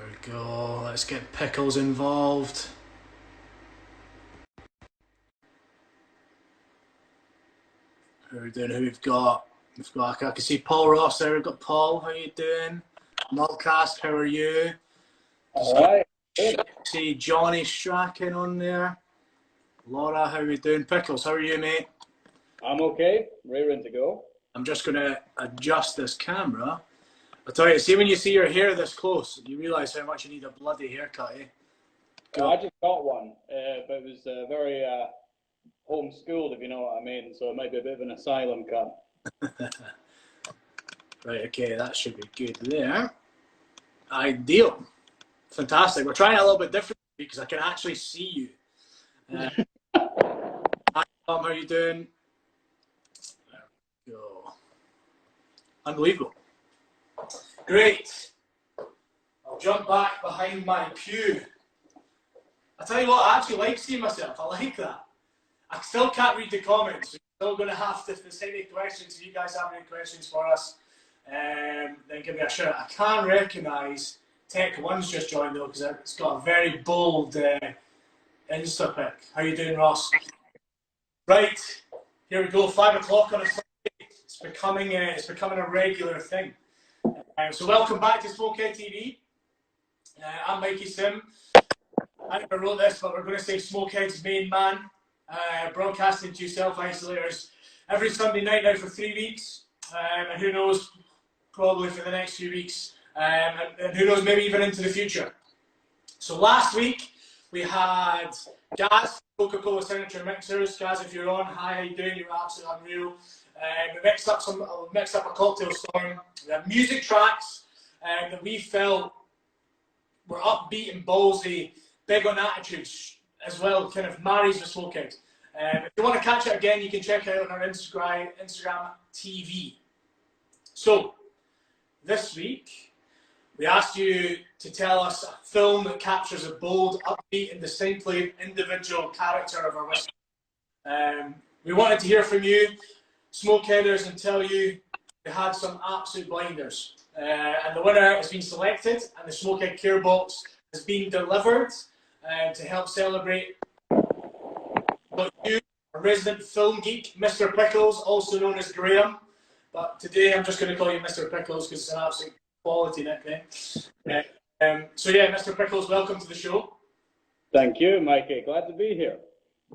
There we go. Let's get Pickles involved. Who are we doing? Who we've got? I can see Paul Ross there. We've got Paul. How you doing? Mulcast, how are you? All right. See Johnny Strachan on there. Laura, how are we doing? Pickles, how are you, mate? I'm okay. Raring to go. I'm just going to adjust this camera. I tell you, see when you see your hair this close, you realise how much you need a bloody haircut, eh? I just got one, but it was very homeschooled, if you know what I mean. So it might be a bit of an asylum cut. Right, okay, that should be good there. Ideal. Fantastic. We're trying it a little bit different because I can actually see you. Hi, Tom, how are you doing? There we go. Unbelievable. Great. I'll jump back behind my pew. I tell you what, I actually like seeing myself. I like that. I still can't read the comments. So you're still going to have to, if there's any questions, if you guys have any questions for us, then give me a shout. I can't recognise Tech One's just joined though, because it's got a very bold Insta pic. How you doing, Ross? Right, here we go. 5 o'clock on a Sunday. It's becoming a regular thing. So welcome back to Smokehead TV. I'm Mikey Sim. I never wrote this, but we're going to say Smokehead's main man, broadcasting to you self-isolators every Sunday night now for 3 weeks, and who knows, probably for the next few weeks, and who knows, maybe even into the future. So last week we had Gaz, Coca-Cola Signature Mixers. Gaz, if you're on, hi, how you doing? You're absolutely unreal. We mixed up a cocktail storm. We had music tracks that we felt were upbeat and ballsy, big on attitudes as well, kind of marries with Smokehead. If you want to catch it again, you can check it out on our Instagram TV. So, this week, we asked you to tell us a film that captures a bold, upbeat, and distinctly individual character of our Whisky. We wanted to hear from you, Smokeheaders, and tell you we had some absolute blinders. And the winner has been selected, and the Smokehead Care Box has been delivered to help celebrate what you, a resident film geek, Mr. Pickles, also known as Graeme. But today I'm just going to call you Mr. Pickles because it's an absolute quality nickname. So yeah, Mr. Pickles, welcome to the show. Thank you, Mikey. Glad to be here.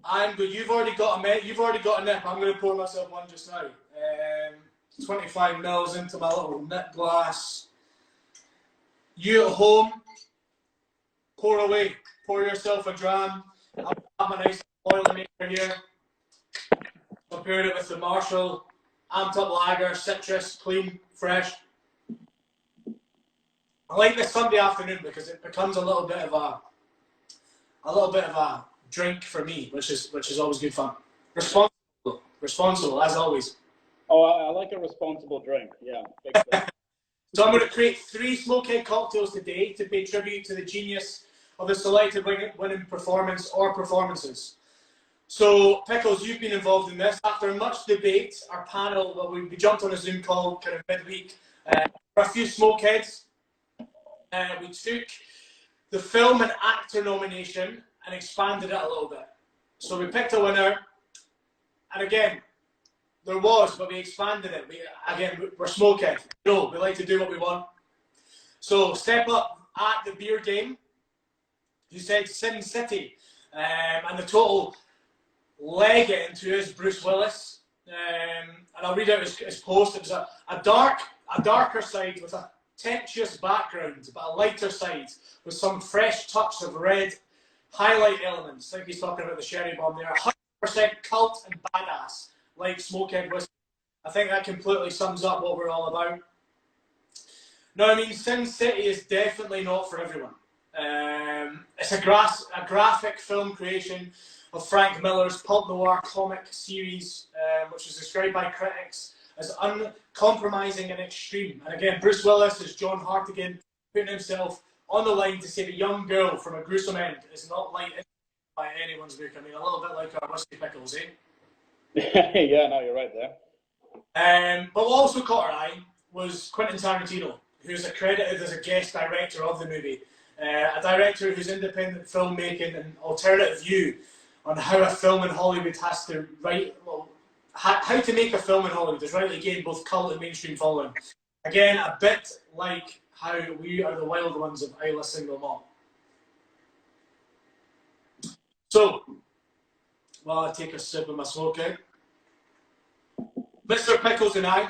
I'm good. You've already got a nip. I'm going to pour myself one just now. 25 mils into my little nip glass. You at home, pour away. Pour yourself a dram. I've got my nice Boilermaker here. Compared it with the Marshall Amped Up Lager, citrus, clean, fresh. I like this Sunday afternoon because it becomes a little bit of a drink for me, which is always good fun. Responsible as always. Oh, I like a responsible drink. Yeah. So I'm going to create 3 Smokehead cocktails today to pay tribute to the genius of the selected winning performance or performances. So, Pickles, you've been involved in this. After much debate, our panel, well, we jumped on a Zoom call kind of midweek for a few Smokeheads. We took the film and actor nomination and expanded it a little bit. So we picked a winner, and again, there was, but we expanded it. We're Smokehead. No, we like to do what we want. So, step up at the beer game. You said Sin City, and the total leg it into is Bruce Willis. And I'll read out his post. It was a darker side with a tempestuous background, but a lighter side with some fresh touch of red highlight elements. I think he's talking about the Sherry Bomb there. 100% cult and badass, like Smokehead Whisky. I think that completely sums up what we're all about. Now, I mean, Sin City is definitely not for everyone. It's a graphic film creation of Frank Miller's pulp noir comic series, which is described by critics as uncompromising and extreme. And again, Bruce Willis as John Hartigan, putting himself on the line to save a young girl from a gruesome end is not light by anyone's book. I mean, a little bit like our Whisky Pickles, eh? Yeah, no, you're right there. But what also caught our eye was Quentin Tarantino, who's accredited as a guest director of the movie. a director whose independent filmmaking and alternative view on how a film in Hollywood has to write, well, how to make a film in Hollywood is rightly gained both cult and mainstream following. Again, a bit like how we are the wild ones of Isla Single Malt. So, while I take a sip of my Smokehead, Mr. Pickles and I,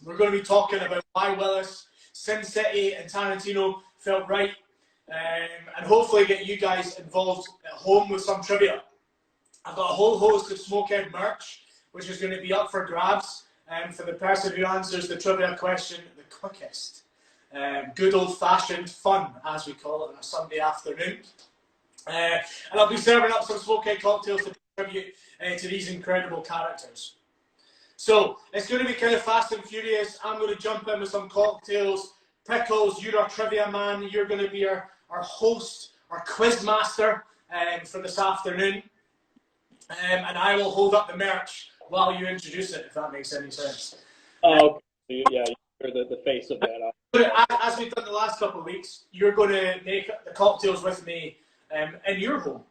we're going to be talking about why Willis, Sin City and Tarantino felt right, and hopefully get you guys involved at home with some trivia. I've got a whole host of Smokehead merch, which is going to be up for grabs, for the person who answers the trivia question the quickest. Good old-fashioned fun, as we call it, on a Sunday afternoon. And I'll be serving up some Smokehead cocktails to contribute to these incredible characters. So, it's going to be kind of fast and furious. I'm going to jump in with some cocktails. Pickles, you're our trivia man. You're going to be our host, our quiz master for this afternoon. And I will hold up the merch while you introduce it, if that makes any sense. Oh, yeah, you're the face of that. As we've done the last couple of weeks, you're going to make the cocktails with me in your home.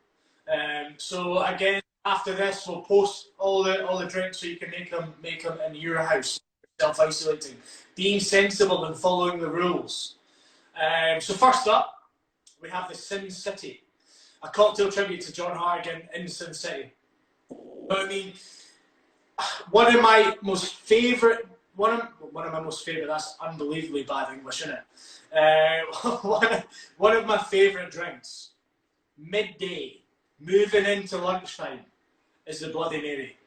So again, after this, we'll post all the drinks so you can make them in your house, self-isolating, being sensible and following the rules. So first up, we have the Sin City, a cocktail tribute to John Harrigan in Sin City. I mean, one of my most favourite, that's unbelievably bad English, isn't it? One of my favourite drinks, midday, moving into lunchtime, is the Bloody Mary.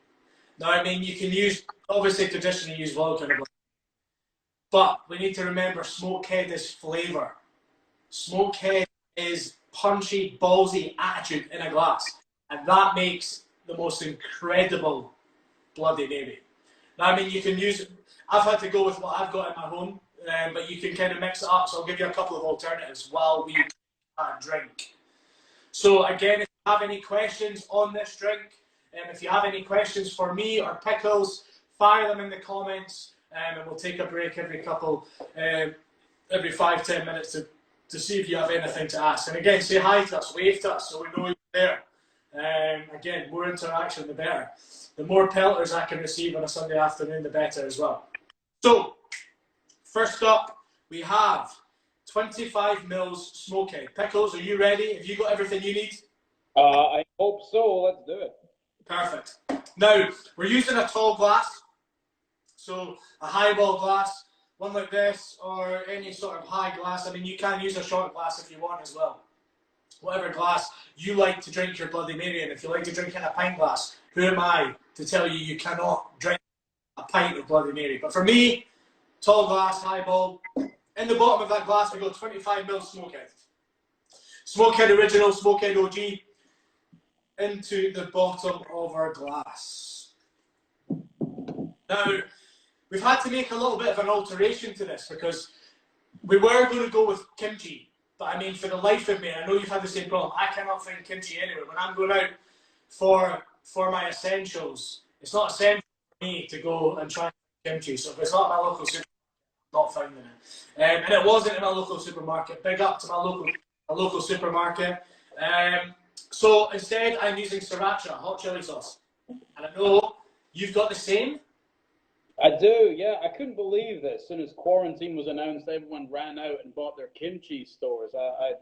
Now, I mean, you can use, obviously traditionally use vodka, but we need to remember Smokehead is flavour. Smokehead is punchy, ballsy attitude in a glass, and that makes the most incredible Bloody Mary. Now, I mean, you can use, I've had to go with what I've got in my home, but you can kind of mix it up, so I'll give you a couple of alternatives while we drink. So again, if you have any questions on this drink, if you have any questions for me or Pickles, fire them in the comments, and we'll take a break every 5-10 minutes to see if you have anything to ask. And again, say hi to us, wave to us so we know you're there. Again, more interaction the better. The more pelters I can receive on a Sunday afternoon, the better as well. So, first up, we have 25 mils Smokehead. Pickles, are you ready? Have you got everything you need? I hope so. Let's do it. Perfect. Now, we're using a tall glass, so a highball glass, one like this, or any sort of high glass. I mean, you can use a short glass if you want as well. Whatever glass you like to drink your Bloody Mary in. If you like to drink in a pint glass, who am I to tell you you cannot drink a pint of Bloody Mary? But for me, tall glass, highball. In the bottom of that glass, we got 25 mils Smokehead. Smokehead original, Smokehead OG, into the bottom of our glass. Now, we've had to make a little bit of an alteration to this because we were going to go with kimchi. But I mean, for the life of me, I know you've had the same problem, I cannot find kimchi anywhere. When I'm going out for my essentials, it's not essential for me to go and try kimchi. So if it's not in my local supermarket, I'm not finding it. And it wasn't in my local supermarket. Big up to my local supermarket. So instead, I'm using sriracha, hot chili sauce. And I know you've got the same. I do, yeah. I couldn't believe this. As soon as quarantine was announced, everyone ran out and bought their kimchi stores. I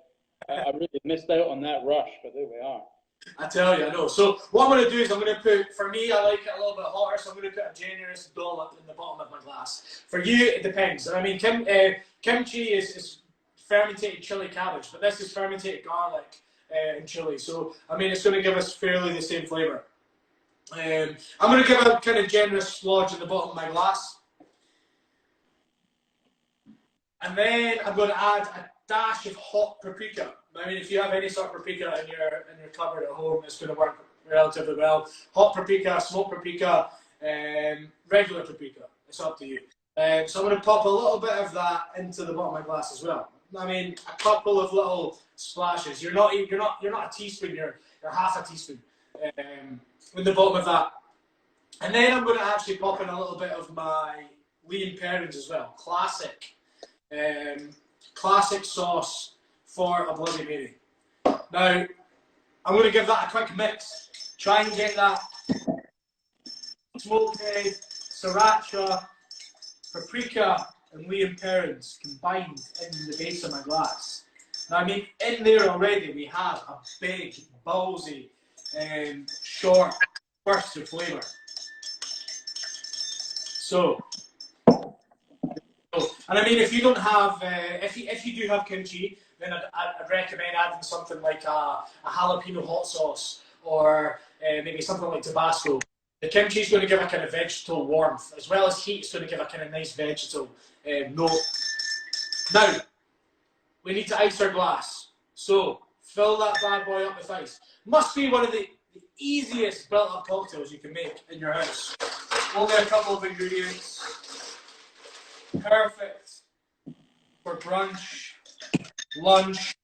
really missed out on that rush, but there we are. I tell you, I know. So what I'm going to do is I'm going to put, for me, I like it a little bit hotter, so I'm going to put a generous dollop in the bottom of my glass. For you, it depends. I mean, kimchi is fermented chili cabbage, but this is fermented garlic and chili. So, I mean, it's going to give us fairly the same flavour. I'm going to give a kind of generous splodge in the bottom of my glass. And then I'm going to add a dash of hot paprika. I mean, if you have any sort of paprika in your cupboard at home, it's going to work relatively well. Hot paprika, smoked paprika, regular paprika. It's up to you. So I'm going to pop a little bit of that into the bottom of my glass as well. I mean, a couple of little splashes. You're not a teaspoon. You're half a teaspoon in the bottom of that. And then I'm going to actually pop in a little bit of my lean parents as well. Classic sauce for a Bloody Mary. Now, I'm going to give that a quick mix. Try and get that Smokehead, Sriracha, paprika, and Liam Perrins combined in the base of my glass. Now, I mean, in there already we have a big, ballsy, short burst of flavour. So, and I mean, if you don't have, if you do have kimchi, then I'd recommend adding something like a jalapeno hot sauce, or maybe something like Tabasco. The kimchi is going to give a kind of vegetal warmth, as well as heat. It's going to give a kind of nice vegetal note. Now, we need to ice our glass. So, fill that bad boy up with ice. Must be one of the easiest built-up cocktails you can make in your house. Only a couple of ingredients. Perfect for brunch, lunch,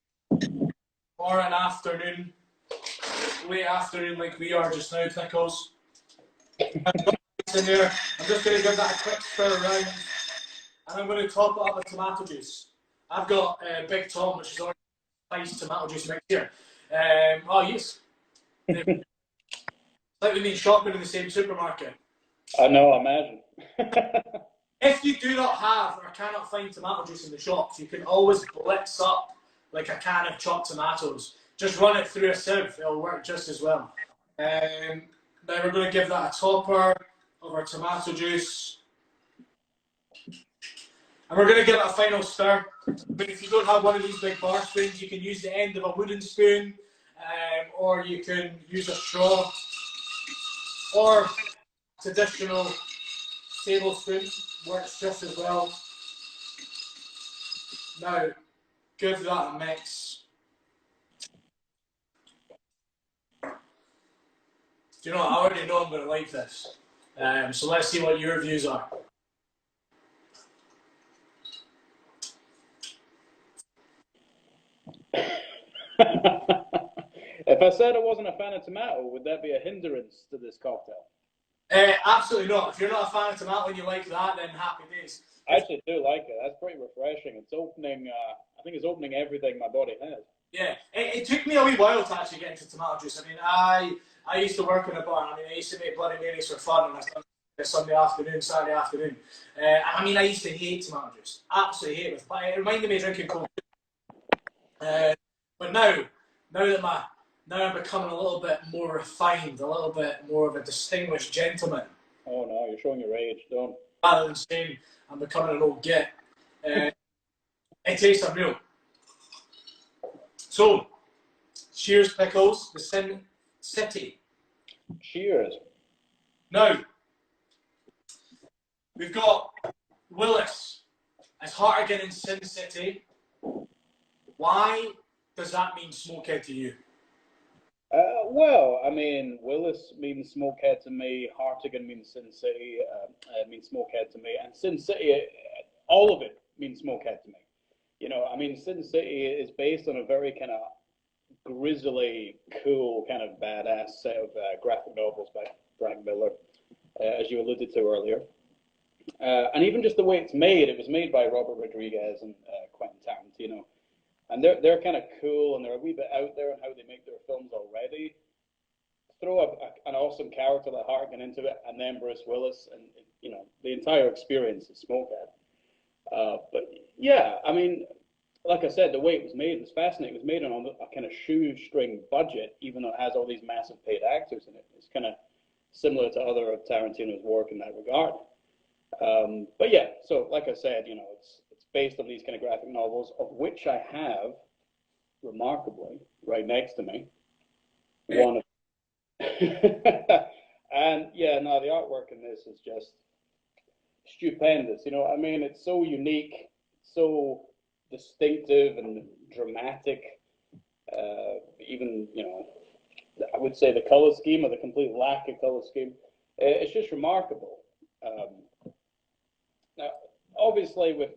or an afternoon, late afternoon like we are just now, Pickles. In there. I'm just going to give that a quick stir around, and I'm going to top it up with tomato juice. I've got Big Tom, which is already spiced tomato juice mix here. Oh yes, like we mean shopping in the same supermarket. I know, imagine. If you do not have or cannot find tomato juice in the shops, you can always blitz up like a can of chopped tomatoes. Just run it through a sieve, it'll work just as well. Now we're going to give that a topper of our tomato juice. And we're going to give it a final stir. But if you don't have one of these big bar spoons, you can use the end of a wooden spoon, or you can use a straw, or traditional tablespoon works just as well. Now, give that a mix. Do you know what? I already know I'm going to like this. So let's see what your views are. If I said I wasn't a fan of tomato, would that be a hindrance to this cocktail? Absolutely not. If you're not a fan of tomato and you like that, then happy days. I actually do like it. That's pretty refreshing. It's opening, I think it's opening everything my body has. Yeah, it took me a wee while to actually get into tomato juice. I mean, I used to work in a bar. I mean, I used to make Bloody Marys for fun on a Sunday afternoon, Saturday afternoon. I mean, I used to hate tomato juice. Absolutely hate it. But it reminded me of drinking Coke. But now I'm becoming a little bit more refined, a little bit more of a distinguished gentleman. Oh no, you're showing your age, don't. Rather than saying I'm becoming an old git. It tastes unreal. So, cheers, Pickles, the Sin City. Cheers. Now, we've got Willis as Hartigan in Sin City. Why does that mean Smokehead to you? Well, I mean, Willis means Smokehead to me, Hartigan means Sin City, means Smokehead to me, and Sin City, all of it means Smokehead to me. You know, I mean, Sin City is based on a very kind of grisly, cool, kind of badass set of graphic novels by Frank Miller, as you alluded to earlier. And even just the way it's made, it was made by Robert Rodriguez and Quentin Tarantino. And they're kind of cool, and they're a wee bit out there on how they make their films already. Throw an awesome character like Hartigan into it, and then Bruce Willis, and you know the entire experience is Smokehead. But yeah, I mean, like I said, the way it was made was fascinating. It was made on a kind of shoestring budget, even though it has all these massive paid actors in it. It's kind of similar to other of Tarantino's work in that regard. But yeah, so like I said, you know, it's based on these kind of graphic novels, of which I have, remarkably, right next to me, one of and yeah, no, the artwork in this is just stupendous. You know, I mean, it's so unique, so distinctive and dramatic. Even, you know, I would say the color scheme, or the complete lack of color scheme, it's just remarkable. Now, obviously, with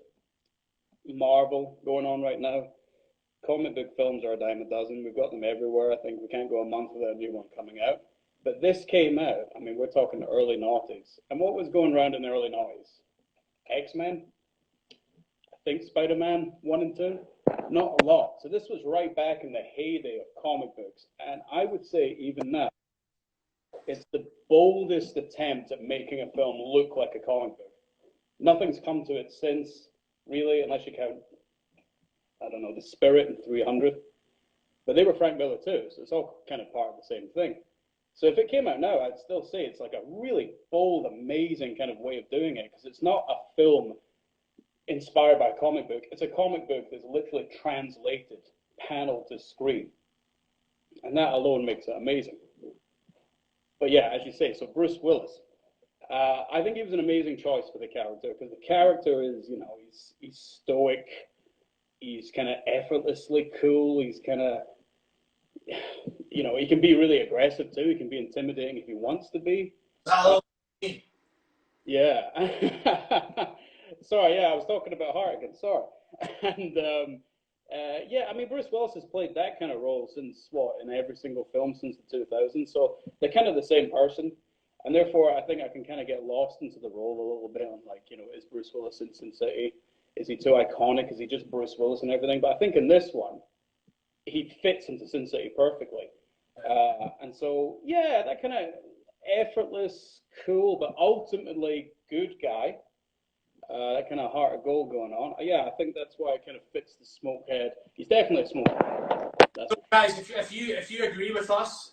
Marvel going on right now, comic book films are a dime a dozen. We've got them everywhere. I think we can't go a month without a new one coming out. But this came out, I mean, we're talking the early noughties. And what was going around in the early noughties? X-Men? I think Spider-Man 1 and 2? Not a lot. So this was right back in the heyday of comic books. And I would say even now, it's the boldest attempt at making a film look like a comic book. Nothing's come to it since, really, unless you count, I don't know, The Spirit and 300. But they were Frank Miller too, so it's all kind of part of the same thing. So if it came out now, I'd still say it's like a really bold, amazing kind of way of doing it, because it's not a film inspired by a comic book. It's a comic book that's literally translated panel to screen. And that alone makes it amazing. But yeah, as you say, so Bruce Willis. I think he was an amazing choice for the character, because the character is, you know, he's stoic, he's kind of effortlessly cool, he's kind of, you know, he can be really aggressive too, he can be intimidating if he wants to be. Yeah. Sorry, yeah, I was talking about Hartigan, sorry. And yeah, I mean, Bruce Willis has played that kind of role since, what, in every single film since the 2000s, so they're kind of the same person. And therefore, I think I can kind of get lost into the role a little bit on, like, you know, is Bruce Willis in Sin City? Is he too iconic? Is he just Bruce Willis and everything? But I think in this one, he fits into Sin City perfectly. And so, yeah, that kind of effortless, cool, but ultimately good guy. That kind of heart of gold going on. Yeah, I think that's why it kind of fits the Smokehead. He's definitely a Smokehead. So guys, if you agree with us,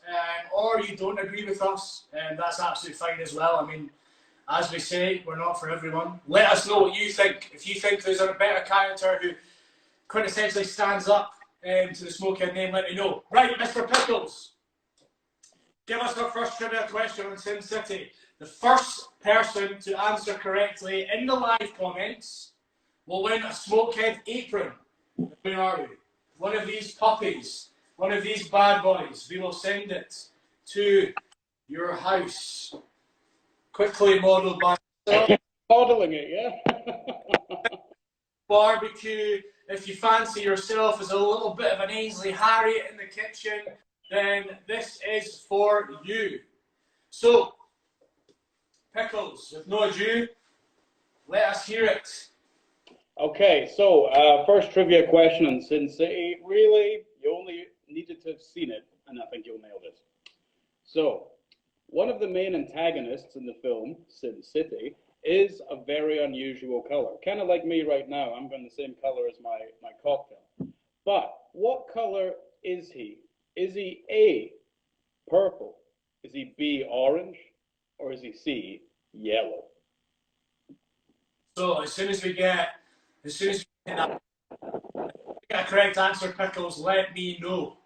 or you don't agree with us, that's absolutely fine as well. I mean, as we say, we're not for everyone. Let us know what you think. If you think there's a better character who quintessentially stands up to the Smokehead name, let me know. Right, Mr. Pickles, give us our first trivia question on Sin City. The first person to answer correctly in the live comments will win a Smokehead apron. Where are we? One of these puppies, one of these bad boys. We will send it to your house. Quickly modelled by modelling it, yeah. Barbecue. If you fancy yourself as a little bit of an Ainsley Harriet in the kitchen, then this is for you. So, Pickles, with no ado, let us hear it. Okay, so first trivia question on Sin City. Really, you only needed to have seen it, and I think you'll nail this. So, one of the main antagonists in the film, Sin City, is a very unusual color. Kind of like me right now, I'm going the same color as my cocktail. But what color is he? Is he A, purple? Is he B, orange? Or is he C, yellow? So, as soon as we get that a correct answer, Pickles, let me know.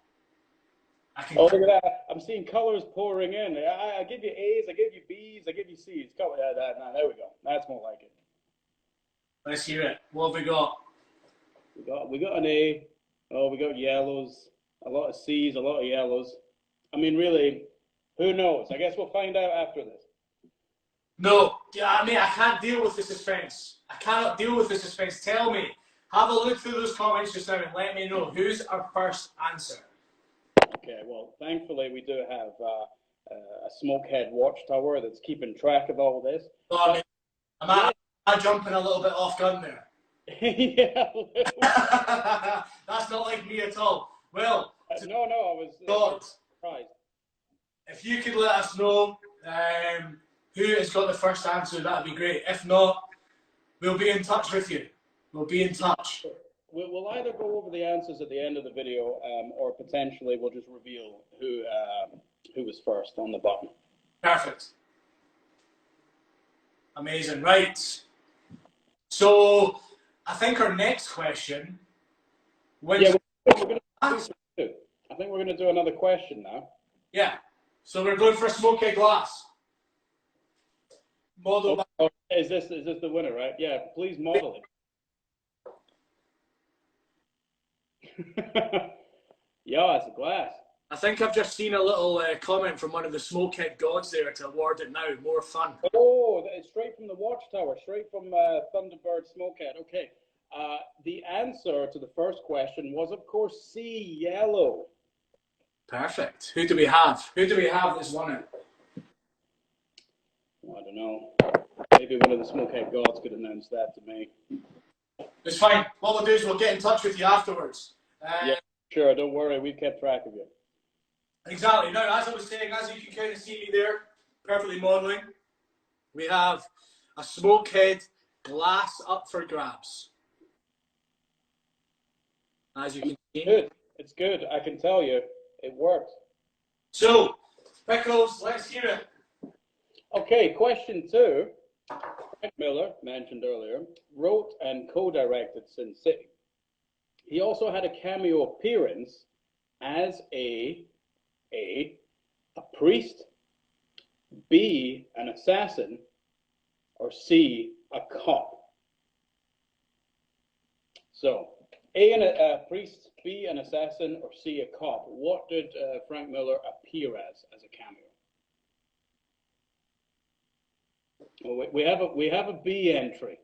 Oh, look at that. I'm seeing colors pouring in. I give you A's, I give you B's, I give you C's. There we go. That's more like it. Let's hear it. What have we got? We got an A. Oh, we got yellows. A lot of C's, a lot of yellows. I mean, really, who knows? I guess we'll find out after this. No, I mean, I can't deal with the suspense. I cannot deal with the suspense. Tell me. Have a look through those comments just now and let me know who's our first answer. Okay, well, thankfully we do have a Smokehead watchtower that's keeping track of all this. So, am I jumping a little bit off gun there? Yeah. That's not like me at all. Well, no, I was surprised. If you could let us know who has got the first answer, that'd be great. If not, we'll be in touch with you. We'll be in touch. We'll either go over the answers at the end of the video, or potentially we'll just reveal who was first on the button. Perfect. Amazing. Right. So, I think our next question. Yeah, I think we're going to do another question now. Yeah. So we're going for a Smokehead glass. Model. Is this the winner, right? Yeah. Please model it. Yeah, it's a glass. I think I've just seen a little comment from one of the Smokehead gods there to award it now. More fun. Oh, it's straight from the watchtower, straight from Thunderbird Smokehead. Okay. The answer to the first question was, of course, C, yellow. Perfect. Who do we have? Who do we have that's won it? I don't know. Maybe one of the Smokehead gods could announce that to me. It's fine. What we'll do is we'll get in touch with you afterwards. Yeah, sure. Don't worry. We've kept track of you. Exactly. Now, as I was saying, as you can kind of see me there, perfectly modelling, we have a Smokehead glass up for grabs. As you can see. Good. It's good. I can tell you, it works. So, Pickles, let's hear it. Okay, question 2. Frank Miller, mentioned earlier, wrote and co-directed Sin City. He also had a cameo appearance as A, priest, B, an assassin, or C, a cop. So, A, a priest, B, an assassin, or C, a cop. What did Frank Miller appear as a cameo? Well, we have a B entry.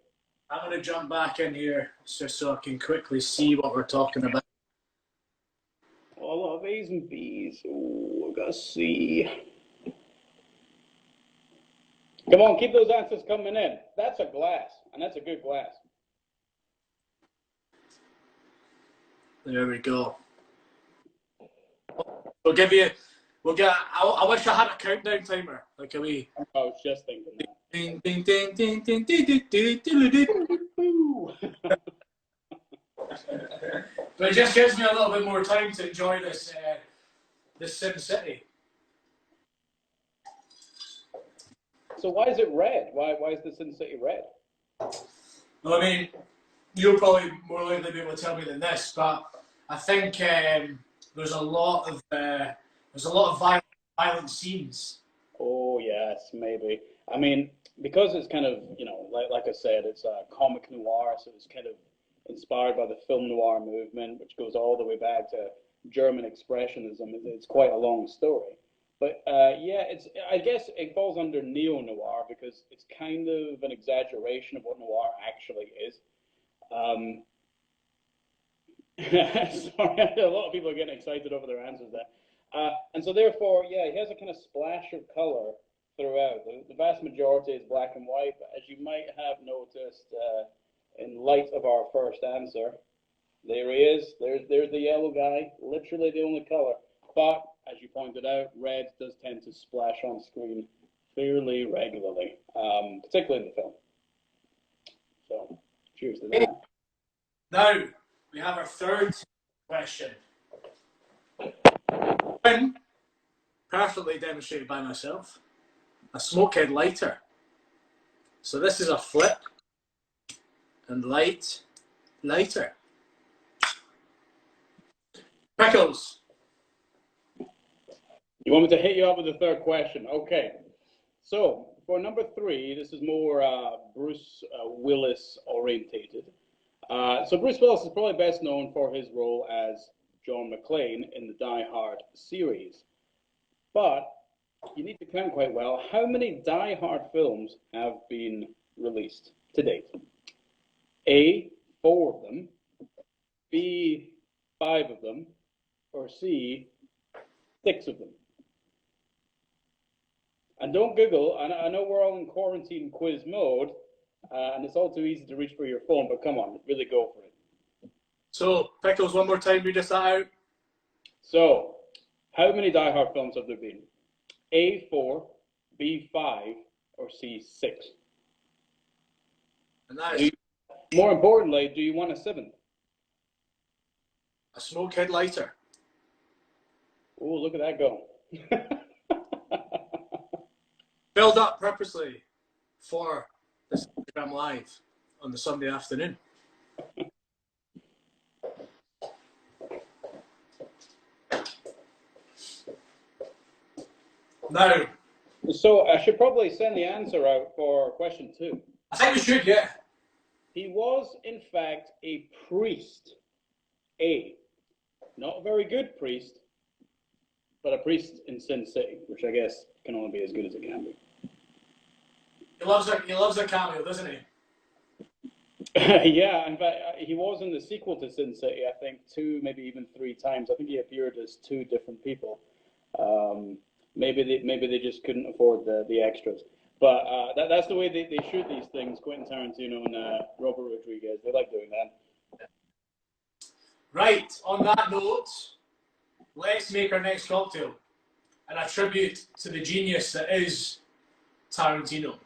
I'm going to jump back in here just so I can quickly see what we're talking about. Oh, a lot of A's and B's. Oh, I got a C. Come on, keep those answers coming in. That's a glass, and that's a good glass. There we go. We'll get. I wish I had a countdown timer. Like a wee. I was just thinking that. Ding ding ding ding ding ding ding ding ding ding. But it just gives me a little bit more time to enjoy this Sim City. So why is it red? Why is the Sin City red? Well, I mean, you'll probably more likely be able to tell me than this, but I think there's a lot of violent scenes. Oh yes, maybe. I mean, because it's kind of, like I said, it's a comic noir, so it's kind of inspired by the film noir movement, which goes all the way back to German expressionism. It's quite a long story. But I guess it falls under neo-noir because it's kind of an exaggeration of what noir actually is. Sorry, a lot of people are getting excited over their answers there. And so therefore, he has a kind of splash of color throughout. The vast majority is black and white, but as you might have noticed in light of our first answer, there he is. There's the yellow guy, literally the only color. But as you pointed out, red does tend to splash on screen fairly regularly, particularly in the film. So, cheers to that. Now, we have our third question. Perfectly demonstrated by myself. A Smokehead lighter. So this is a flip and lighter. Pickles. You want me to hit you up with the third question? Okay. So for number 3, this is more Bruce Willis orientated. So Bruce Willis is probably best known for his role as John McClane in the Die Hard series. But you need to count quite well. How many Die Hard films have been released to date? A, 4 of them, B, 5 of them, or C, 6 of them? And don't Google. I know we're all in quarantine quiz mode, and it's all too easy to reach for your phone, but come on, really go for it. So, Pickles, one more time, read us that out. So, how many Die Hard films have there been? A, 4, B, 5, or C, 6? And that is... More importantly, do you want a 7th? A Smokehead lighter. Oh, look at that go. Build up purposely for this Instagram Live on the Sunday afternoon. Now, so I should probably send the answer out for question 2. I think we should, yeah. He was, in fact, a priest. A, not a very good priest, but a priest in Sin City, which I guess can only be as good as it can be. He loves a cameo, doesn't he? Yeah, in fact, he was in the sequel to Sin City, I think, 2, maybe even 3 times. I think he appeared as 2 different people. Maybe they just couldn't afford the extras. But that's the way they shoot these things, Quentin Tarantino and Robert Rodriguez. They like doing that. Right, on that note, let's make our next cocktail and a tribute to the genius that is Tarantino.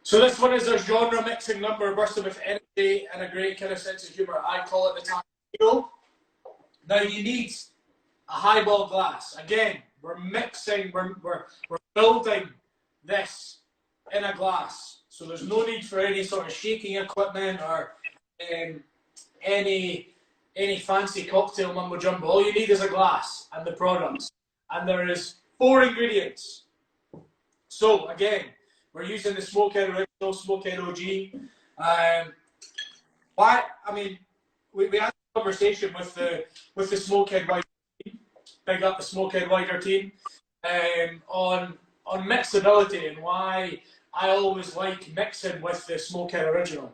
So this one is a genre mixing number bursting with energy and a great kind of sense of humour. I call it the Tarantino. Now you need a highball glass. Again, we're mixing, we're building this in a glass. So there's no need for any sort of shaking equipment or any fancy cocktail mumbo jumbo. All you need is a glass and the products. And there is 4 ingredients. So again, we're using the Smokehead original, Smokehead OG. Why? I mean, we had a conversation with the Smokehead wider team. Big up the Smokehead wider team on mixability and why I always like mixing with the Smokehead original.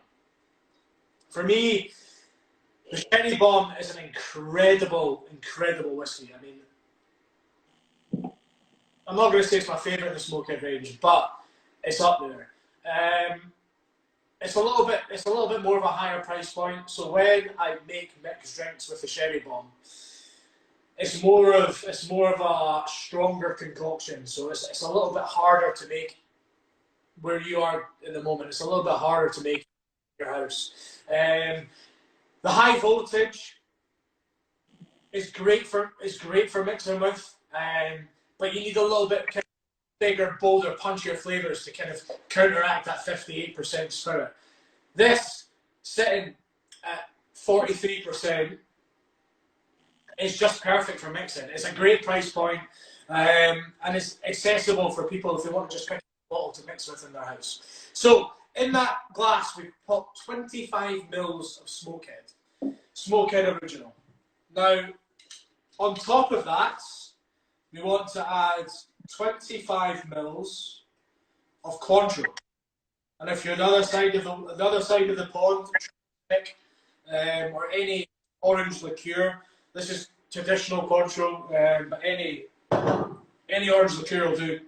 For me, the Sherry Bomb is an incredible whiskey. I mean, I'm not going to say it's my favourite in the Smokehead range, but it's up there. It's a little bit more of a higher price point. So when I make mixed drinks with the Sherry Bomb, it's more of a stronger concoction. So it's a little bit harder to make where you are in the moment. It's a little bit harder to make in your house. The high voltage is great for mixing with, but you need a little bit bigger, bolder, punchier flavours to kind of counteract that 58% spirit. This, sitting at 43%, is just perfect for mixing. It's a great price point, and it's accessible for people if they want to just pick a bottle to mix with in their house. So, in that glass, we put 25 mils of Smokehead original. Now, on top of that, we want to add 25 mils of Cointreau. And if you're on the other side of the pond, or any orange liqueur, this is traditional Cointreau, but any orange liqueur will do.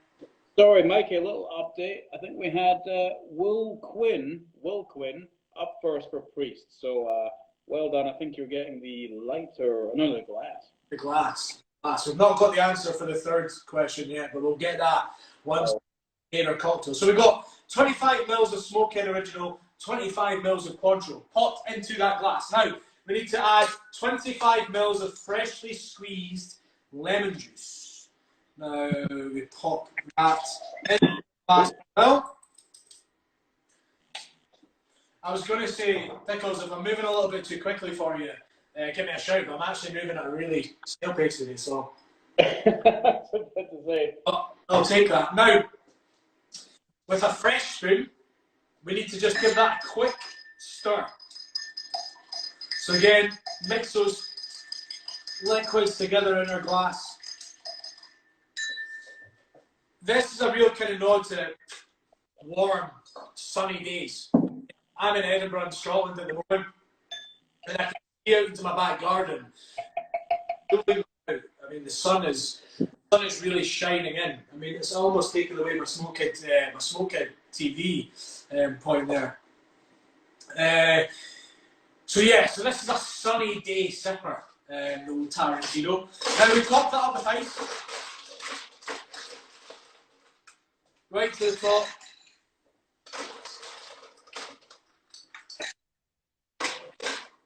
Sorry, Mikey, a little update. I think we had Will Quinn up first for Priest. So well done. I think you're getting the glass. The glass. We've not got the answer for the third question yet, but we'll get that once we in our cocktail. So we've got 25 mils of Smokehead original, 25 mils of Cointreau. Popped into that glass. Now, we need to add 25 mils of freshly squeezed lemon juice. Now, we pop that in the glass as well. I was going to say, Pickles, if I'm moving a little bit too quickly for you, give me a shout, but I'm actually moving at a really snail pace today, so I'll take that. Now, with a fresh spoon, we need to just give that a quick stir. So again, mix those liquids together in our glass. This is a real kind of nod to warm, sunny days. I'm in Edinburgh, Scotland at the moment, and I can see out into my back garden. I mean, the sun is really shining in. I mean, it's almost taken away my Smokehead TV point there. So this is a sunny day sipper, the old Tarantino. Now we top that up with ice, right to the top.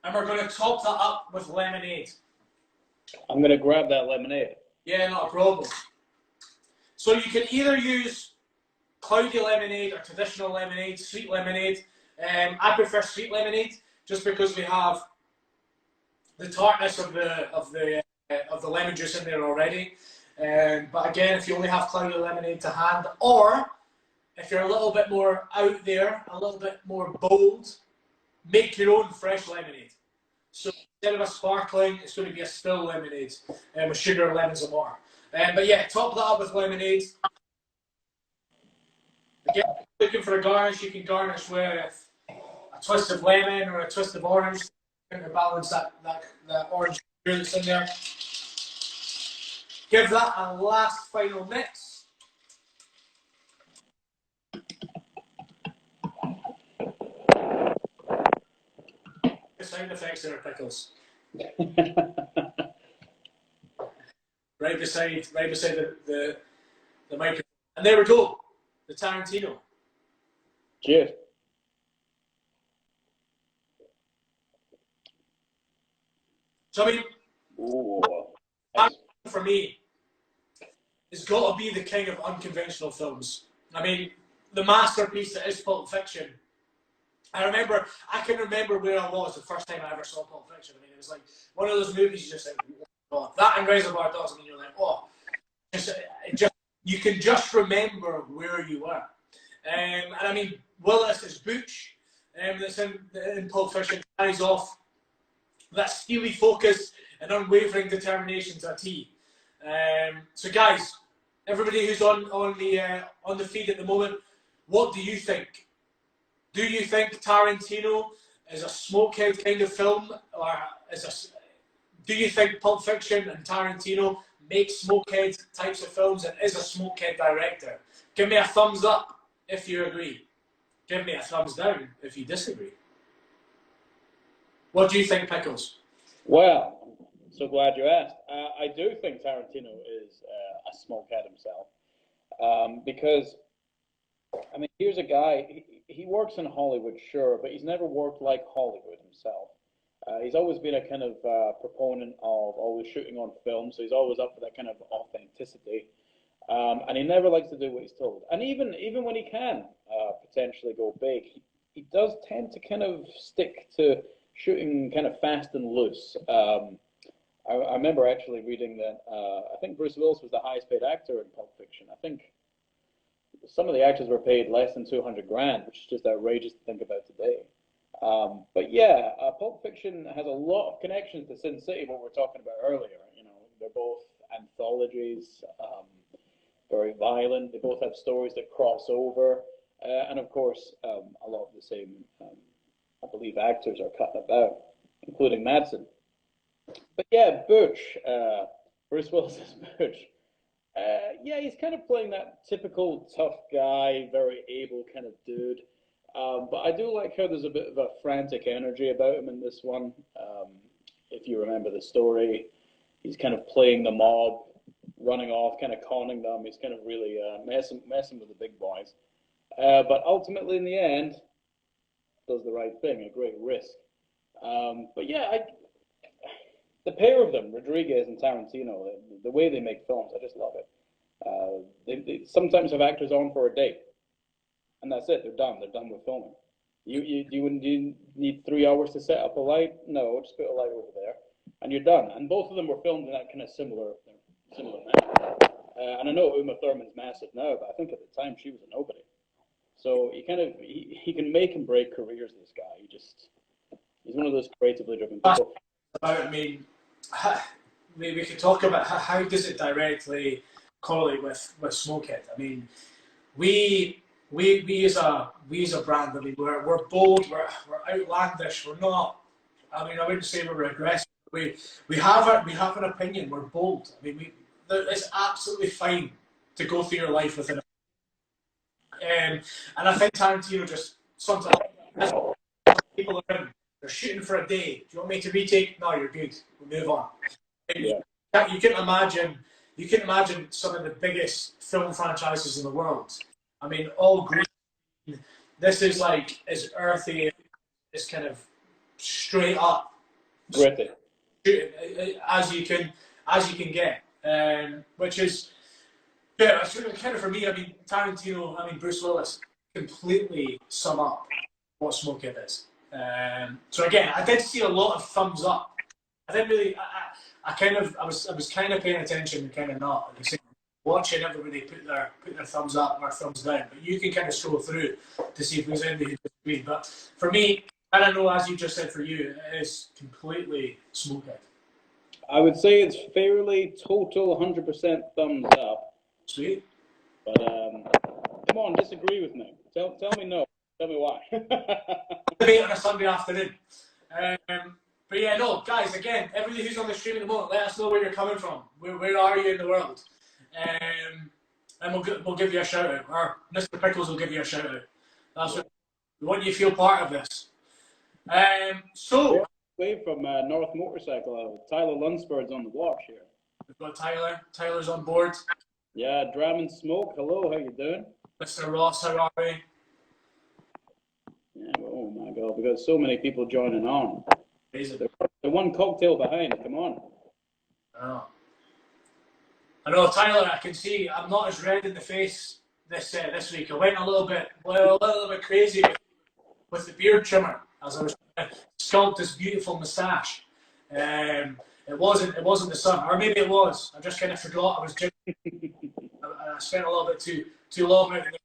And we're going to top that up with lemonade. I'm going to grab that lemonade. Yeah, not a problem. So you can either use cloudy lemonade or traditional lemonade, sweet lemonade. I prefer sweet lemonade just because we have the tartness of the lemon juice in there already. But again, if you only have cloudy lemonade to hand, or if you're a little bit more out there, a little bit more bold, make your own fresh lemonade. So instead of a sparkling, it's going to be a still lemonade with sugar, lemons, and water. But yeah, top that up with lemonade. Again, looking for a garnish, you can garnish with a twist of lemon or a twist of orange to balance that orange that's in there. Give that a last final mix. sound effects there, Pickles. Right beside the microphone. And there we go, the Tarantino. Cheers. So I mean, Ooh, for me, it's got to be the king of unconventional films. I mean, the masterpiece that is Pulp Fiction. I can remember where I was the first time I ever saw Pulp Fiction. I mean, it was like one of those movies you just like, oh, that and Reservoir Dogs, and you're like, oh, you can just remember where you were. And I mean, Willis is Butch, that's in Pulp Fiction, carries off that steely focus and unwavering determination to a T. So, guys, everybody who's on the feed at the moment, what do you think? Do you think Tarantino is a Smokehead kind of film, or do you think Pulp Fiction and Tarantino make Smokehead types of films and is a Smokehead director? Give me a thumbs up if you agree. Give me a thumbs down if you disagree. What do you think, Pickles? Well, I'm so glad you asked. I do think Tarantino is a Smokehead himself, because, I mean, here's a guy, he works in Hollywood, sure, but he's never worked like Hollywood himself. He's always been a kind of proponent of always shooting on film, so he's always up for that kind of authenticity. And he never likes to do what he's told. And even when he can potentially go big, he does tend to kind of stick to shooting kind of fast and loose. I remember actually reading that I think Bruce Willis was the highest paid actor in Pulp Fiction. I think some of the actors were paid less than 200 grand, which is just outrageous to think about today. But yeah, Pulp Fiction has a lot of connections to Sin City, what we were talking about earlier. You know, they're both anthologies, very violent. They both have stories that cross over, and of course, a lot of the same, I believe, actors are cutting about, including Madsen. But yeah, Butch, Bruce Willis is Butch. Yeah, he's kind of playing that typical tough guy, very able kind of dude. But I do like how there's a bit of a frantic energy about him in this one. If you remember the story, he's kind of playing the mob, running off, kind of conning them. He's kind of really messing with the big boys. But ultimately, in the end, does the right thing, a great risk. But yeah, the pair of them, Rodriguez and Tarantino, the way they make films, I just love it. They sometimes have actors on for a day, and that's it. They're done. They're done with filming. You need 3 hours to set up a light? No, just put a light over there, and you're done. And both of them were filmed in that kind of similar manner. And I know Uma Thurman's massive now, but I think at the time she was a nobody. So he can make and break careers. This guy, he's one of those creatively driven people. I mean, we could talk about how does it directly correlate with Smokehead. I mean, we as a brand, I mean, we're bold, we're outlandish, we're not. I mean, I wouldn't say we're aggressive. We have an opinion. We're bold. I mean, it's absolutely fine to go through your life with an opinion. And I think Tarantino just sometimes people are in. They're shooting for a day. Do you want me to retake? No, you're good. We'll move on. Yeah. You can imagine some of the biggest film franchises in the world. I mean, all green. This is like as earthy, as kind of straight up, gritty, as you can get. Which is, yeah, kind of for me. I mean, Tarantino. I mean, Bruce Willis completely sum up what Smokehead is. So again, I did see a lot of thumbs up. I didn't really. I was kind of paying attention and kind of not. Watching everybody put their thumbs up or thumbs down, but you can kind of scroll through to see if there's anybody who disagrees. But for me, I don't know, as you just said, for you, it is completely Smokehead. I would say it's fairly total 100% thumbs up. Sweet. But come on, disagree with me. Tell me no. Tell me why. Debate on a Sunday afternoon. But yeah, no, guys, again, everybody who's on the stream at the moment, let us know where you're coming from. Where are you in the world? And we'll give you a shout out, or Mr. Pickles will give you a shout out. That's what we want you to feel part of this. So Way from North Motorcycle. Tyler Lunsford's on the watch here. We've got Tyler. Tyler's on board. Yeah, Dram and Smoke. Hello, how you doing? Mr. Ross, how are we? Yeah, well, oh my God, we've got so many people joining on. Amazing. They're one cocktail behind. Come on. I know, Tyler. I can see I'm not as red in the face this week. I went a little bit crazy with the beard trimmer as I was trying to sculpt this beautiful moustache. It wasn't the sun, or maybe it was. I just kind of forgot I was drinking. I spent a little bit too long out in the...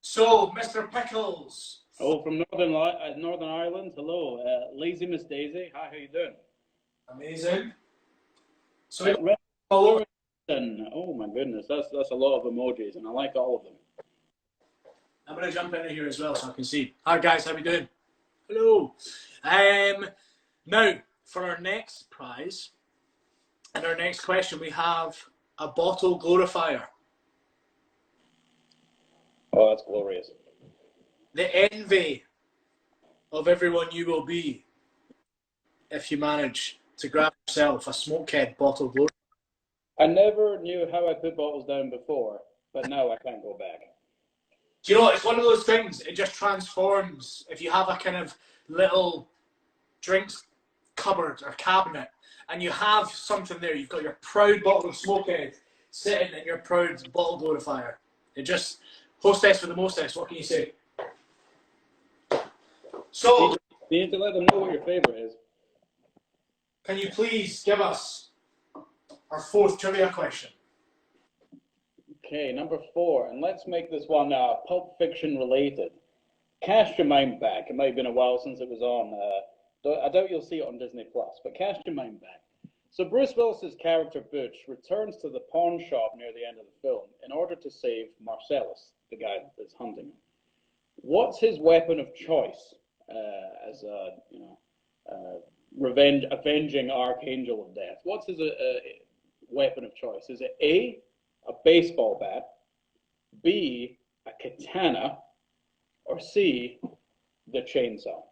So, Mr. Pickles. Oh, from Northern Ireland. Hello, Lazy Miss Daisy. Hi, how you doing? Amazing. So, oh my goodness, that's a lot of emojis, and I like all of them. I'm going to jump in here as well so I can see. Hi guys, how we doing? Hello. Now, for our next prize, and our next question, we have a bottle glorifier. Oh, that's glorious. The envy of everyone you will be if you manage to grab yourself a Smokehead bottle glorifier. I never knew how I put bottles down before, but now I can't go back. Do you know, it's one of those things, it just transforms. If you have a kind of little drinks cupboard or cabinet, and you have something there, you've got your proud bottle of Smokehead sitting in your proud bottle glorifier. It just, hostess for the mostess, what can you say? So, you need to let them know what your favourite is. Can you please give us our fourth trivia question? Okay, number 4, and let's make this one Pulp Fiction related. Cast your mind back. It might have been a while since it was on. I doubt you'll see it on Disney Plus, but cast your mind back. So Bruce Willis's character Butch returns to the pawn shop near the end of the film in order to save Marcellus, the guy that's hunting him. What's his weapon of choice as a avenging archangel of death? What's his weapon of choice? Is it A, a baseball bat, B, a katana, or C, the chainsaw?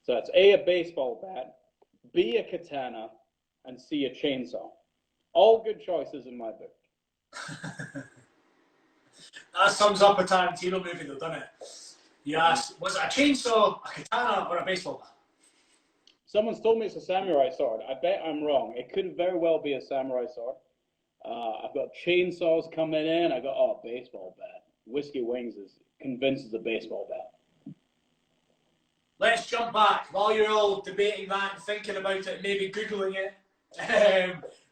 So that's A, a baseball bat, B, a katana, and C, a chainsaw. All good choices in my book. That sums up a Tarantino movie though, doesn't it? You asked, was it a chainsaw, a katana, or a baseball bat? Someone's told me it's a samurai sword. I bet I'm wrong. It could very well be a samurai sword. I've got chainsaws coming in. I got baseball bat. Whiskey Wings is convinced it's a baseball bat. Let's jump back while you're all debating that and thinking about it, maybe Googling it.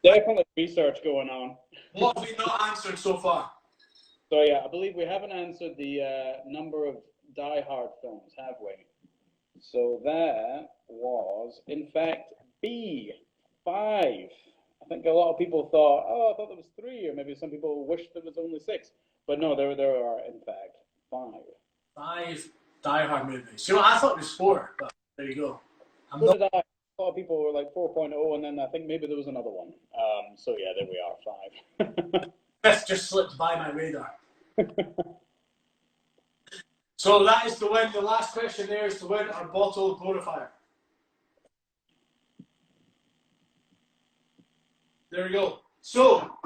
Definitely research going on. What have we not answered so far? So yeah, I believe we haven't answered the number of Die Hard films, have we? So that was, in fact, B, 5. I think a lot of people thought, I thought there was 3, or maybe some people wished there was only 6. But no, there are, in fact, 5. 5 Die Hard movies. You know, I thought it was 4, but there you go. A lot of people were like 4.0, and then I think maybe there was another one. So yeah, there we are, 5. This just slipped by my radar. So that is to win. The last question there is to win our bottle glorifier. There we go. So,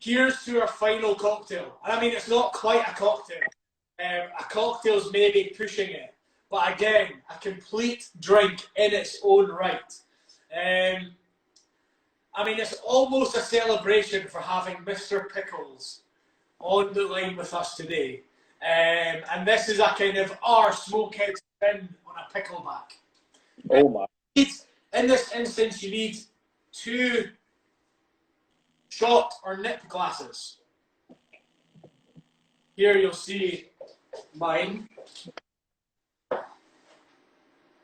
here's to our final cocktail. And I mean, it's not quite a cocktail. A cocktail's maybe pushing it. But again, a complete drink in its own right. I mean, it's almost a celebration for having Mr. Pickles on the line with us today. And this is a kind of our Smokehead spin on a pickleback. Oh my. In this instance, you need 2 shot or nip glasses. Here you'll see mine.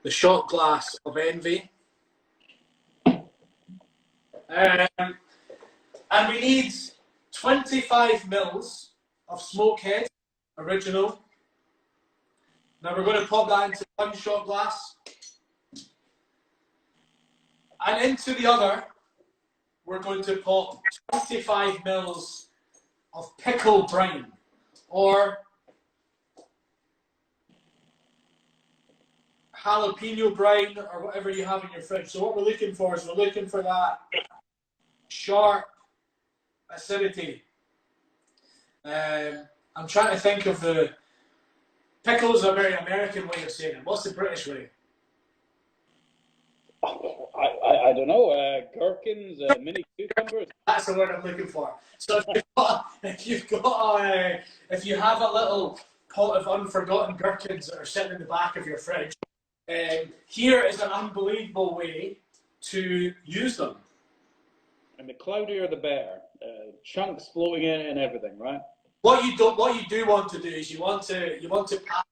The shot glass of envy. And we need 25 mils of Smokehead, original. Now we're going to pop that into one shot glass. And into the other, we're going to pop 25 mils of pickle brine, or jalapeno brine or whatever you have in your fridge. So what we're looking for is we're looking for that sharp acidity. I'm trying to think of the pickles. A very American way of saying it. What's the British way? I don't know. Gherkins, mini cucumbers. That's the word I'm looking for. So if you have a little pot of unforgotten gherkins that are sitting in the back of your fridge, here is an unbelievable way to use them. And the cloudier the better. Chunks floating in and everything, right? What you do want to do is you want to pass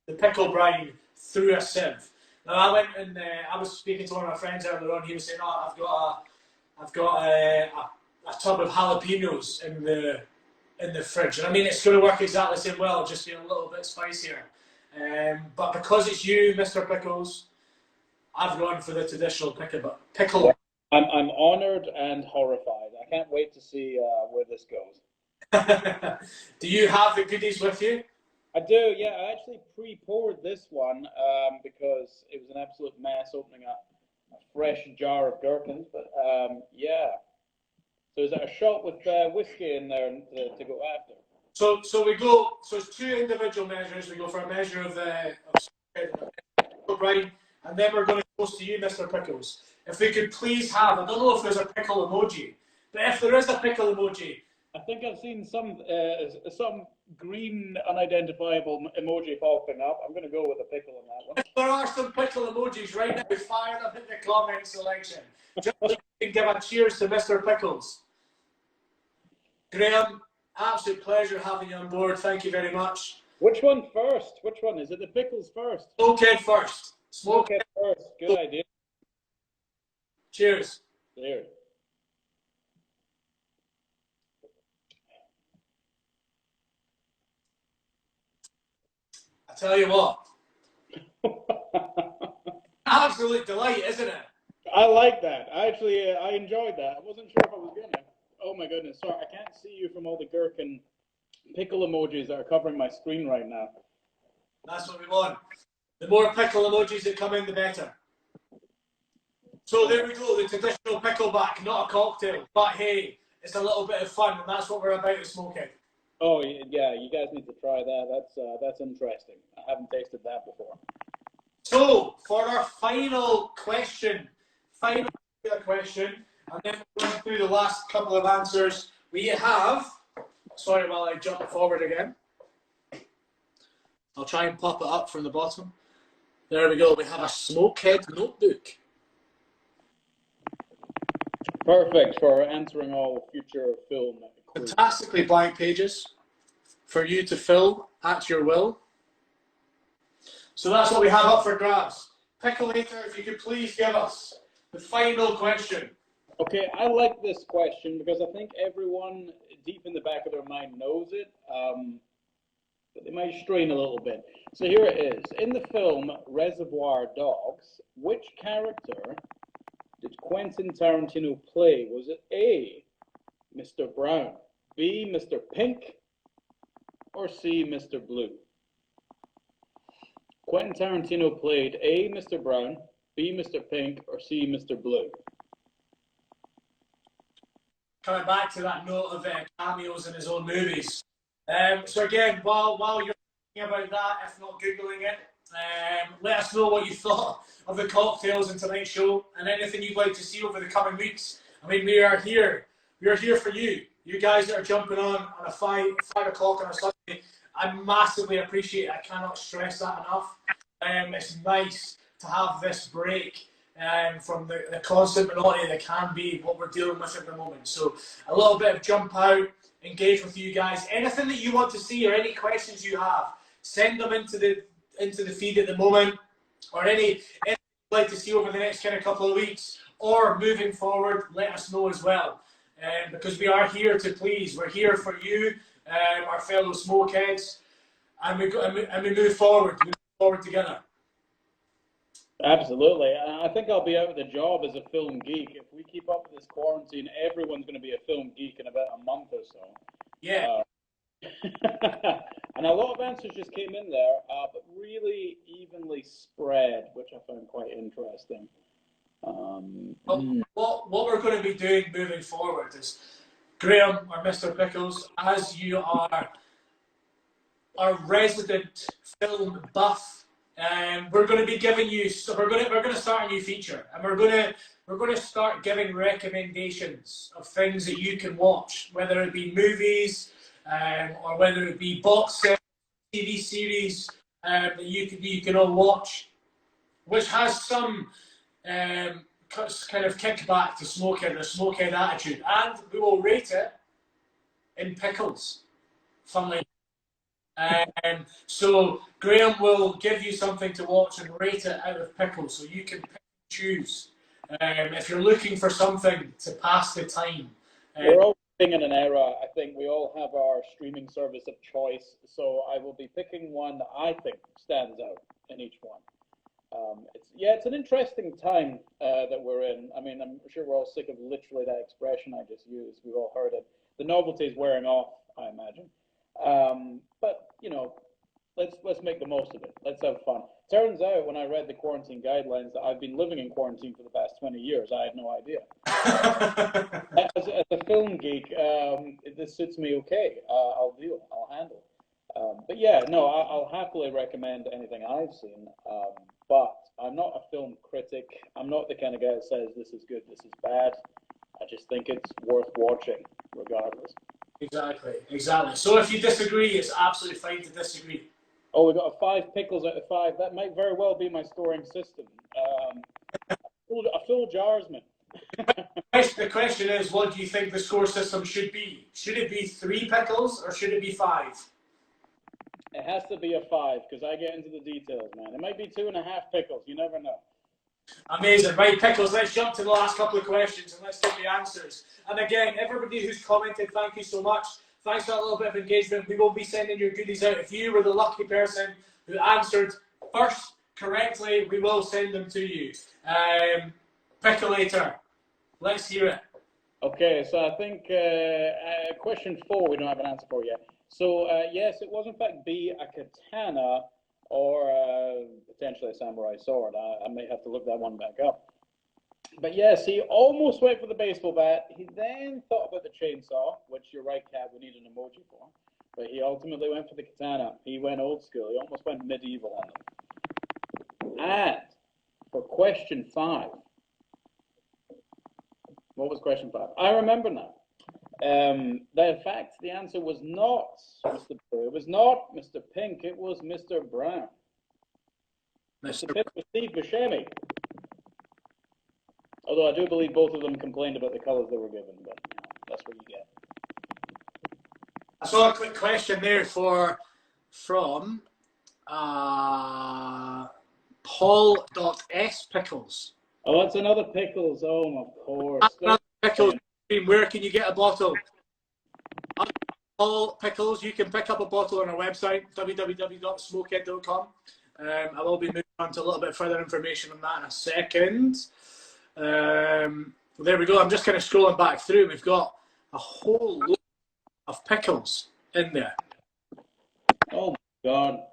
the pickle brine through a sieve. Now I went and I was speaking to one of my friends earlier on. He was saying, "Oh, I've got a tub of jalapenos in the fridge," and I mean it's going to work exactly the same. Well, just being a little bit spicier. But because it's you, Mr. Pickles, I've gone for the traditional pickle. I'm honoured and horrified. I can't wait to see where this goes. Do you have the goodies with you? I do, yeah. I actually pre-poured this one because it was an absolute mess opening up a fresh jar of gherkins. But yeah. So is that a shot with whiskey in there to go after? So we go. So it's two individual measures. We go for a measure of brine, and then we're going to toast to you, Mr. Pickles. If we could please have, I don't know if there's a pickle emoji, but if there is a pickle emoji, I think I've seen some green unidentifiable emoji popping up. I'm going to go with a pickle on that one. If there are some pickle emojis right now, fire them in the comment selection. Just so you can give a cheers to Mr. Pickles. Graeme, absolute pleasure having you on board. Thank you very much. Which one first? Which one? Is it the pickles first? Smokehead first. Smokehead first. Good idea. Cheers. Cheers. I tell you what. Absolute delight, isn't it? I like that. Actually, I enjoyed that. I wasn't sure if I was gonna. Oh my goodness, sorry, I can't see you from all the gherkin pickle emojis that are covering my screen right now. That's what we want. The more pickle emojis that come in, the better. So there we go, the traditional pickleback, not a cocktail, but hey, it's a little bit of fun, and that's what we're about at Smokehead. Oh yeah, you guys need to try that. That's interesting. I haven't tasted that before. So for our final question, and then we'll run through the last couple of answers. We have, sorry while I jump forward again. I'll try and pop it up from the bottom. There we go, we have a Smokehead notebook. Perfect for answering all future film quizzes. Fantastically blank pages for you to fill at your will. So that's what we have up for grabs. Pickleator, if you could please give us the final question. Okay, I like this question because I think everyone deep in the back of their mind knows it, but they might strain a little bit. So here it is. In the film Reservoir Dogs, which character did Quentin Tarantino play? Was it A, Mr. Brown, B, Mr. Pink, or C, Mr. Blue? Quentin Tarantino played A, Mr. Brown, B, Mr. Pink, or C, Mr. Blue? Coming back to that note of cameos in his own movies. So again, while you're thinking about that, if not Googling it, let us know what you thought of the cocktails in tonight's show and anything you'd like to see over the coming weeks. I mean, we are here. We are here for you. You guys that are jumping on a 5 o'clock on a Sunday, I massively appreciate it. I cannot stress that enough. It's nice to have this break from the constant monotony that can be what we're dealing with at the moment. So a little bit of jump out, engage with you guys. Anything that you want to see or any questions you have, send them into the feed at the moment, or anything you'd like to see over the next kind of couple of weeks, or moving forward, let us know as well. Because we are here to please. We're here for you, our fellow Smokeheads, and we move forward. We move forward together. Absolutely. I think I'll be out of the job as a film geek. If we keep up with this quarantine, everyone's going to be a film geek in about a month or so. Yeah. And a lot of answers just came in there, but really evenly spread, which found quite interesting. What we're going to be doing moving forward is, Graeme or Mr. Pickles, as you are our resident film buff, we're going to be giving you. So we're going to start a new feature, and we're going to start giving recommendations of things that you can watch, whether it be movies, or whether it be box sets, TV series that you can all watch, which has some kind of kickback to Smokehead, the Smokehead attitude, and we will rate it in pickles. Funnily. So Graeme will give you something to watch and rate it out of pickles, so you can pick and choose. If you're looking for something to pass the time. We're all living in an era, I think we all have our streaming service of choice, so I will be picking one that I think stands out in each one. It's an interesting time that we're in. I mean, I'm sure we're all sick of literally that expression I just used. We've all heard it. The novelty is wearing off, I imagine. But you know, let's make the most of it. Let's have fun. Turns out, when I read the quarantine guidelines, that I've been living in quarantine for the past 20 years. I had no idea. As a film geek, this suits me okay. I'll deal. I'll handle. But yeah, no, I'll happily recommend anything I've seen. But I'm not a film critic. I'm not the kind of guy that says this is good, this is bad. I just think it's worth watching, regardless. Exactly. So if you disagree, it's absolutely fine to disagree. Oh, we got a 5 pickles out of 5. That might very well be my scoring system. A full jarsman. The question is, what do you think the score system should be? Should it be 3 pickles or should it be 5? It has to be a 5 because I get into the details, man. It might be 2.5 pickles. You never know. Amazing. Right, Pickles, let's jump to the last couple of questions and let's get the answers. And again, everybody who's commented, thank you so much. Thanks for that little bit of engagement. We will be sending your goodies out. If you were the lucky person who answered first correctly, we will send them to you. Pickle-later, let's hear it. Okay, so I think question 4 we don't have an answer for yet. So yes, it was in fact B, a katana, or potentially a samurai sword. I may have to look that one back up. But yes, he almost went for the baseball bat. He then thought about the chainsaw, which you're right, Cat, we need an emoji for. But he ultimately went for the katana. He went old school. He almost went medieval on them. And for question 5, what was question 5? I remember now. That in fact the answer was not Mr. Blue. It was not Mr. Pink. It was Mr. Brown. Mr. Pink was Steve Buscemi. Although I do believe both of them complained about the colours they were given, but you know, that's what you get. I saw a quick question there from Paul.S. Pickles. Oh, that's another Pickles. Oh, of course. That's another Pickles. Where can you get a bottle? All Pickles, you can pick up a bottle on our website, www.smokehead.com. I will be moving on to a little bit further information on that in a second. There we go. I'm just kind of scrolling back through. We've got a whole load of pickles in there. Oh, my God.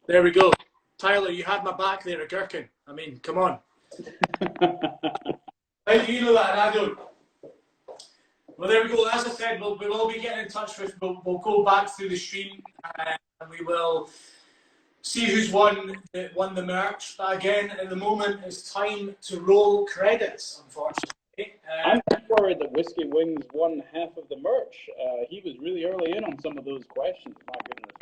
There we go. Tyler, you had my back there, a gherkin. I mean, come on. How do you know that and I don't? Well, there we go. As I said, we will be getting in touch with. We'll go back through the stream and we will see who's won the merch. But again, at the moment, it's time to roll credits. Unfortunately, I'm worried that Whisky Wings won half of the merch. He was really early in on some of those questions. My goodness,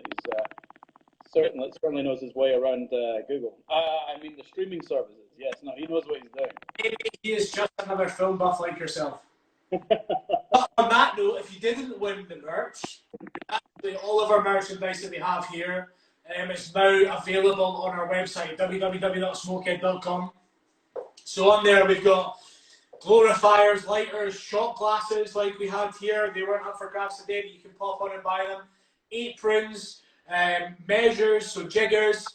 he's certainly knows his way around Google. I mean, the streaming services. Yes, no, he knows what he's doing. Maybe he is just another film buff like yourself. On that note, if you didn't win the merch, actually all of our merchandise that we have here is now available on our website, www.smokehead.com. So on there we've got glorifiers, lighters, shot glasses like we had here. They weren't up for grabs today, but you can pop on and buy them. Aprons, measures, so jiggers,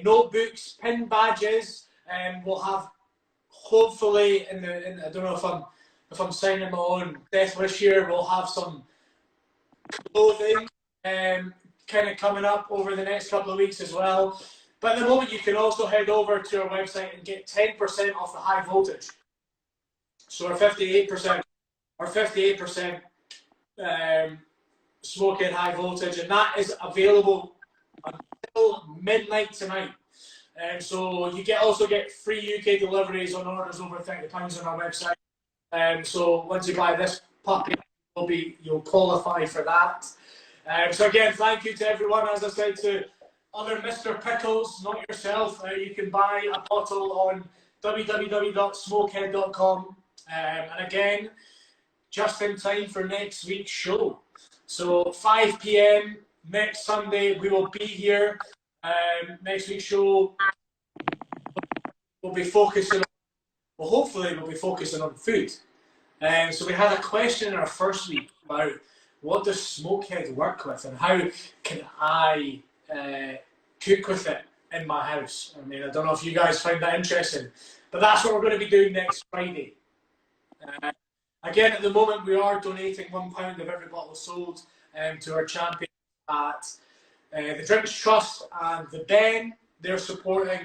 notebooks, pin badges, and we'll have hopefully I don't know if I'm signing my own death wish here, we'll have some clothing kind of coming up over the next couple of weeks as well. But at the moment, you can also head over to our website and get 10% off the high voltage. So our 58%, Smokehead high voltage, and that is available until midnight tonight. So you also get free UK deliveries on orders over £30 on our website. So once you buy this puppy, you'll qualify for that. So again, thank you to everyone. As I said to other Mr. Pickles, not yourself, you can buy a bottle on www.smokehead.com. And again, just in time for next week's show. So 5 p.m. next Sunday, we will be here. Next week's show will be focusing on, well, hopefully we'll be focusing on food. So we had a question in our first week about what does Smokehead work with and how can I cook with it in my house. I mean, I don't know if you guys find that interesting, but that's what we're going to be doing next Friday. Again, at the moment, we are donating £1 of every bottle sold to our champions at the Drinks Trust and the Ben. They're supporting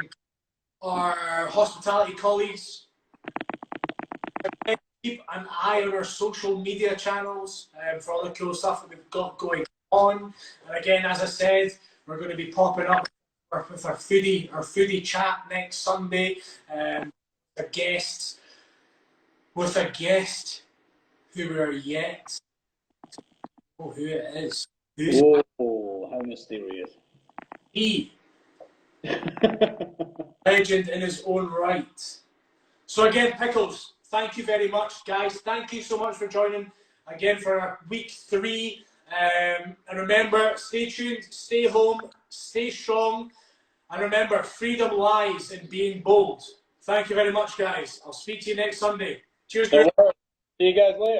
our hospitality colleagues. Keep an eye on our social media channels for all the cool stuff that we've got going on. And again, as I said, we're going to be popping up with our foodie chat next Sunday. With a guest who we are yet. Oh, who it is? Whoa, how mysterious. He. Legend in his own right. So again, Pickles, thank you very much, guys. Thank you so much for joining again for our week 3. And remember, stay tuned, stay home, stay strong. And remember, freedom lies in being bold. Thank you very much, guys. I'll speak to you next Sunday. Cheers, guys. See you guys later.